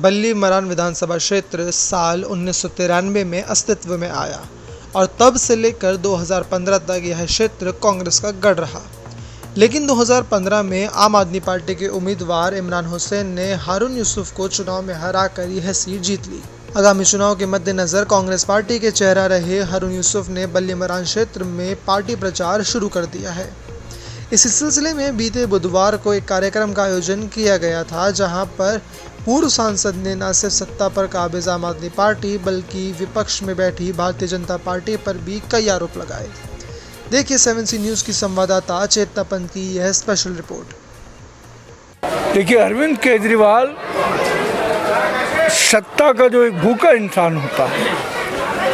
बल्ली मरान विधानसभा क्षेत्र साल 1993 में अस्तित्व में आया और तब से लेकर 2015 तक यह क्षेत्र कांग्रेस का गढ़ रहा। लेकिन 2015 में आम आदमी पार्टी के उम्मीदवार इमरान हुसैन ने हारून यूसुफ को चुनाव में हराकर यह सीट जीत ली। आगामी चुनाव के मद्देनजर कांग्रेस पार्टी के चेहरा रहे हारून यूसुफ ने बल्ली मरान क्षेत्र में पार्टी प्रचार शुरू कर दिया है। इसी सिलसिले में बीते बुधवार को एक कार्यक्रम का आयोजन किया गया था, जहां पर पूर्व सांसद ने न सिर्फ सत्ता पर काबिज आम आदमी पार्टी बल्कि विपक्ष में बैठी भारतीय जनता पार्टी पर भी कई आरोप लगाए। देखिए 7C न्यूज़ की संवाददाता चेतना पंत की यह स्पेशल रिपोर्ट। देखिए, अरविंद केजरीवाल सत्ता का जो एक भूखा इंसान होता है,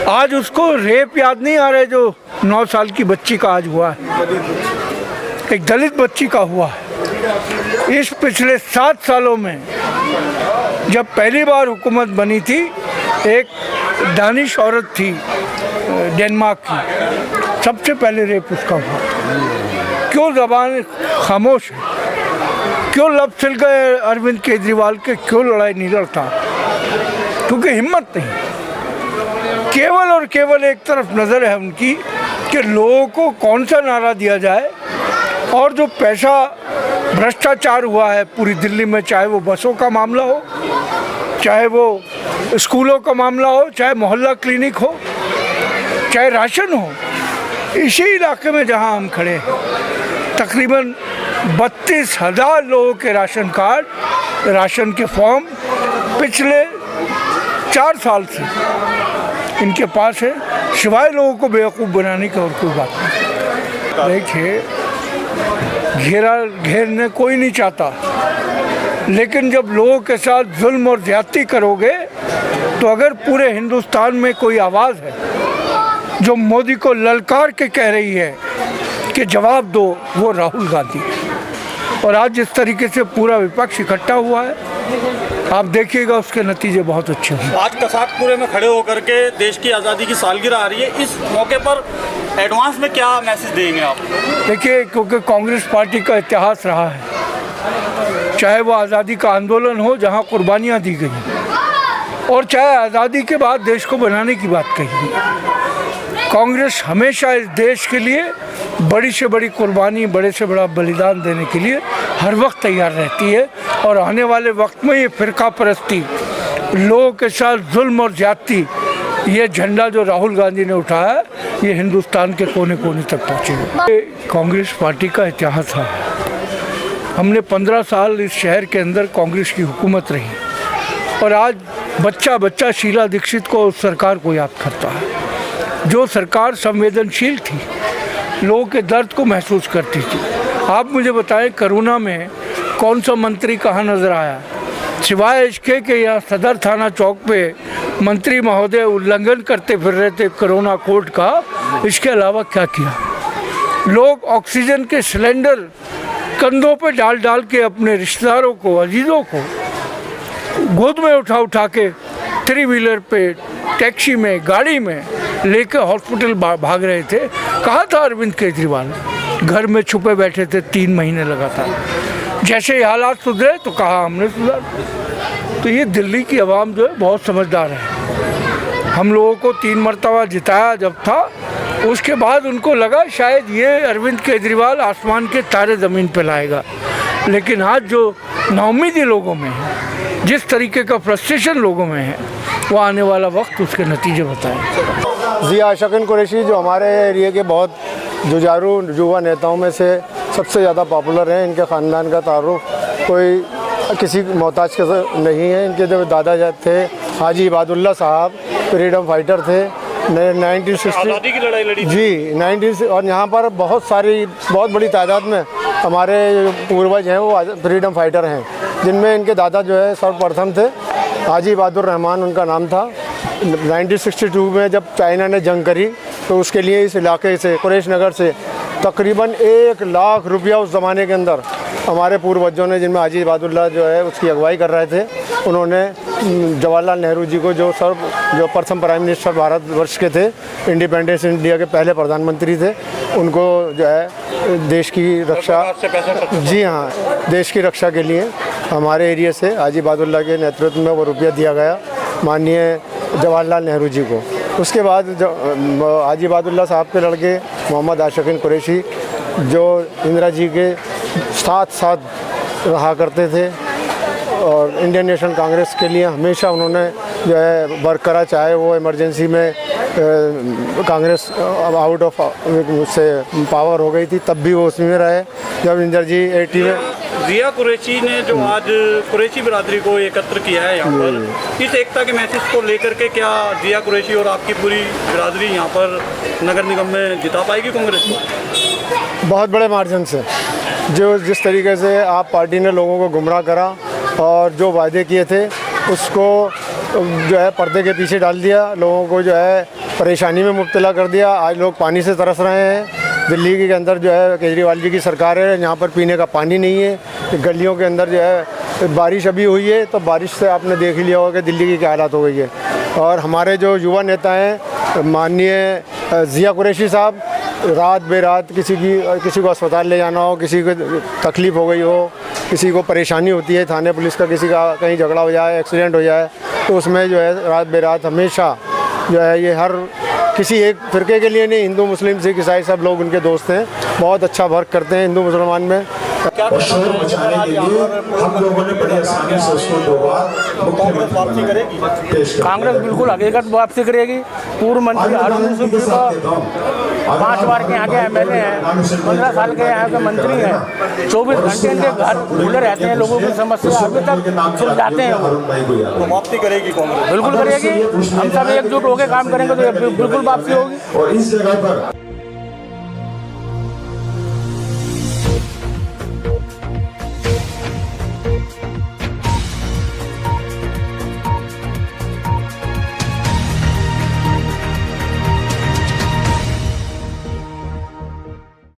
आज उसको रेप याद नहीं आ रहा है जो 9 साल की बच्ची का आज हुआ है, एक दलित बच्ची का हुआ है। इस पिछले 7 सालों में जब पहली बार हुकूमत बनी थी, एक दानिश औरत थी डेनमार्क की, सबसे पहले रेप उसका हुआ। क्यों ज़बान खामोश है? क्यों लब सिल गए अरविंद केजरीवाल के? क्यों लड़ाई नहीं लड़ता? क्योंकि हिम्मत नहीं। केवल और केवल एक तरफ नज़र है उनकी कि लोगों को कौन सा नारा दिया जाए, और जो पैसा भ्रष्टाचार हुआ है पूरी दिल्ली में, चाहे वो बसों का मामला हो, चाहे वो स्कूलों का मामला हो, चाहे मोहल्ला क्लिनिक हो, चाहे राशन हो, इसी इलाके में जहां हम खड़े हैं, तकरीबन 32,000 लोगों के राशन कार्ड, राशन के फॉर्म पिछले 4 साल से इनके पास है, सिवाय लोगों को बेवकूफ़ बनाने की और कोई बात नहीं। देखिए, घेरने कोई नहीं चाहता, लेकिन जब लोगों के साथ जुल्म और ज्यादती करोगे, तो अगर पूरे हिंदुस्तान में कोई आवाज़ है जो मोदी को ललकार के कह रही है कि जवाब दो, वो राहुल गांधी। और आज जिस तरीके से पूरा विपक्ष इकट्ठा हुआ है, आप देखिएगा उसके नतीजे बहुत अच्छे होंगे। आज कसाकपुरे में खड़े होकर के देश की आज़ादी की सालगिरह आ रही है, इस मौके पर एडवांस में क्या मैसेज देंगे आप? देखिए, क्योंकि कांग्रेस पार्टी का इतिहास रहा है, चाहे वो आज़ादी का आंदोलन हो जहां कुर्बानियां दी गई, और चाहे आज़ादी के बाद देश को बनाने की बात कही, कांग्रेस हमेशा इस देश के लिए बड़ी से बड़ी कुर्बानी, बड़े से बड़ा बलिदान देने के लिए हर वक्त तैयार रहती है। और आने वाले वक्त में ये फिरका परस्ती, लोगों के साथ जुल्म और ज्यादती, ये झंडा जो राहुल गांधी ने उठाया, ये हिंदुस्तान के कोने कोने तक पहुँचेगा। कांग्रेस पार्टी का इतिहास है। हमने 15 साल इस शहर के अंदर कांग्रेस की हुकूमत रही, और आज बच्चा बच्चा शीला दीक्षित को उस सरकार को याद करता है, जो सरकार संवेदनशील थी, लोगों के दर्द को महसूस करती थी। आप मुझे बताएं, कोरोना में कौन सा मंत्री कहाँ नज़र आया, सिवाय इसके कि यहाँ सदर थाना चौक पे मंत्री महोदय उल्लंघन करते फिर रहे थे कोरोना कोड का, इसके अलावा क्या किया? लोग ऑक्सीजन के सिलेंडर कंधों पे डाल डाल के अपने रिश्तेदारों को, अजीज़ों को गोद में उठा उठा के 3 व्हीलर पे, टैक्सी में, गाड़ी में लेके हॉस्पिटल भाग रहे थे। कहा था अरविंद केजरीवाल? घर में छुपे बैठे थे 3 महीने लगातार। जैसे ही हालात सुधरे तो कहा हमने सुधार। तो ये दिल्ली की आवाम जो है बहुत समझदार है। हम लोगों को 3 मरतबा जिताया जब था, उसके बाद उनको लगा शायद ये अरविंद केजरीवाल आसमान के तारे ज़मीन पे लाएगा। लेकिन आज जो नाउम्मीदी लोगों में है, जिस तरीके का फ्रस्ट्रेशन लोगों में है, वो आने वाला वक्त उसके नतीजे बताएं। ज़िया अशकिन कुरैशी जो हमारे एरिया के बहुत जुझारू युवा नेताओं में से सबसे ज़्यादा पॉपुलर हैं। इनके ख़ानदान का तारुफ कोई किसी मोहताज के नहीं है। इनके जो दादा थे हाजी इबादुल्ला साहब, फ्रीडम फाइटर थे, 1960 की लड़ाई लड़ी जी 19, और यहाँ पर बहुत बड़ी तादाद में हमारे पूर्वज हैं वो फ्रीडम फाइटर हैं, जिनमें इनके दादा जो है सर्वप्रथम थे हाजी इबादुर रहमान, उनका नाम था। 1962 में जब चाइना ने जंग करी, तो उसके लिए इस इलाके से, कुरैश नगर से तकरीबन 1 लाख रुपया उस ज़माने के अंदर हमारे पूर्वजों ने, जिनमें हाजी इबादुल्ला जो है उसकी अगुवाई कर रहे थे, उन्होंने जवाहरलाल नेहरू जी को, जो प्रथम प्राइम मिनिस्टर भारतवर्ष के थे, इंडिपेंडेंस इंडिया के पहले प्रधानमंत्री थे, उनको जो है देश की रक्षा, जी हाँ, देश की रक्षा के लिए हमारे एरिया से हाजी बहादुल्ला के नेतृत्व में वो रुपया दिया गया माननीय जवाहरलाल नेहरू जी को। उसके बाद हाजी बहादुल्ला साहब के लड़के मोहम्मद आशिकीन कुरैशी जो इंदिरा जी के साथ साथ रहा करते थे और इंडियन नेशनल कांग्रेस के लिए हमेशा उन्होंने जो है वर्क करा, चाहे वो इमरजेंसी में कांग्रेस आउट ऑफ से पावर हो गई थी तब भी वो उसमें रहे। जब इंदिरा जी 80 में जिया कुरैशी ने जो आज कुरैशी बिरादरी को एकत्र किया है यहाँ पर, इस एकता के मैसेज को लेकर के क्या जिया कुरैशी और आपकी पूरी बिरादरी यहाँ पर नगर निगम में जिता पाएगी कांग्रेस को? बहुत बड़े मार्जिन से। जो जिस तरीके से आप पार्टी ने लोगों को गुमराह करा और जो वादे किए थे उसको जो है पर्दे के पीछे डाल दिया, लोगों को जो है परेशानी में मुब्तला कर दिया। आज लोग पानी से तरस रहे हैं। दिल्ली के अंदर जो है केजरीवाल जी की सरकार है, यहाँ पर पीने का पानी नहीं है। गलियों के अंदर जो है बारिश अभी हुई है तो बारिश से आपने देख ही लिया होगा कि दिल्ली की क्या हालत हो गई है। और हमारे जो युवा नेता हैं माननीय जिया कुरैशी साहब, रात बेरात किसी को अस्पताल ले जाना हो, किसी को तकलीफ़ हो गई हो, किसी को परेशानी होती है, थाने पुलिस का किसी का कहीं झगड़ा हो जाए, एक्सीडेंट हो जाए, तो उसमें जो है रात बेरात हमेशा जो है ये हर किसी एक फ़िरके के लिए नहीं, हिंदू मुस्लिम सिख ईसाई सब लोग उनके दोस्त हैं। बहुत अच्छा वर्क करते हैं हिंदू मुसलमान में। और शोर मचाने के लिए हम लोगों ने बड़ी आसानी से उसको 2 बार कांग्रेस वापसी करेगी? कांग्रेस बिल्कुल हकीकत वापसी करेगी। पूर्व मंत्री हारून सिंह 5 बार के यहाँ के MLA हैं, 15 साल के यहाँ के मंत्री हैं, 24 घंटे इनके घर खुले रहते हैं, लोगों की समस्या अभी तक सुलझाते हैं। तो वापसी करेगी कांग्रेस? बिल्कुल करेगी। हम सब एकजुट होकर काम करेंगे तो बिल्कुल वापसी होगी। और इस जगह पर